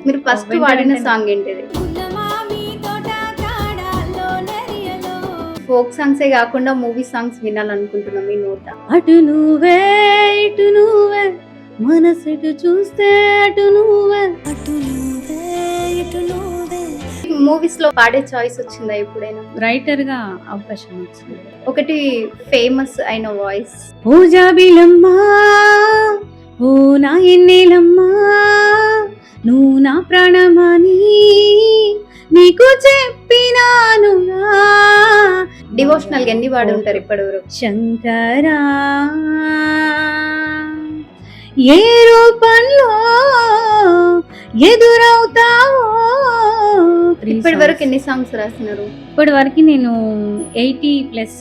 మీరు ఫస్ట్ వాడిన సాంగ్ ఏంటిది? ఫోక్ సాంగ్సే కాకుండా మూవీ సాంగ్స్ వినాలనుకుంటున్నాం మీ నోట. అటు నువ్వే ఇటు నువ్వే మనసుటు చూస్తే అటు నువ్వే మూవీస్ లో పాడే చాయిస్ వచ్చిందా ఎప్పుడైనా? రైటర్ గా అవకాశం వచ్చింది. ఒకటి ఫేమస్ అయిన వాయిస్. ఓ జాబిలమ్మా ఓ నా ఎన్నెలమ్మా నువ్వు నా ప్రాణమని నీకు చెప్పినానుగా. డివోషనల్ గా ఎన్ని పాడి ఉంటారు ఇప్పటి వరకు? శంకరా ఏ రూపంలో ఎదురవుతావో. ఇప్పటి వరకు ఎన్ని సాంగ్స్ రాసినారు? ఇప్పటి వరకు నేను 80+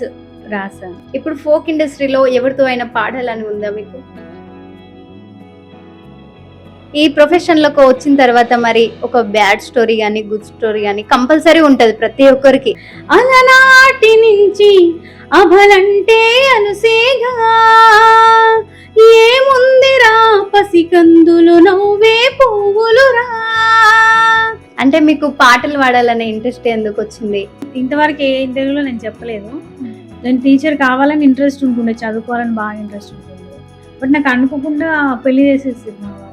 రాసాను. ఇప్పుడు ఫోక్ ఇండస్ట్రీలో ఎవరితో అయినా పాడాలని ఉందా మీకు? ఈ ప్రొఫెషన్ లోకి వచ్చిన తర్వాత మరి ఒక బ్యాడ్ స్టోరీ గానీ గుడ్ స్టోరీ గానీ కంపల్సరీ ఉంటది ప్రతి ఒక్కరికి. అలనాటి నుంచి అభలంటే అలుసేగా ఏముందిరా పసికందులు నవ్వే పువ్వులురా. అంటే మీకు పాటలు పాడాలనే ఇంట్రెస్ట్ ఎందుకు వచ్చింది? ఇంతవరకు ఏ ఇంటర్వ్యూలో నేను చెప్పలేదు. నేను టీచర్ కావాలని ఇంట్రెస్ట్ ఉంటుండే, చదువుకోవాలని బాగా ఇంట్రెస్ట్ ఉంటుంది. బట్ నాకు అనుకోకుండా పెళ్లి చేసేసి మా వాళ్ళు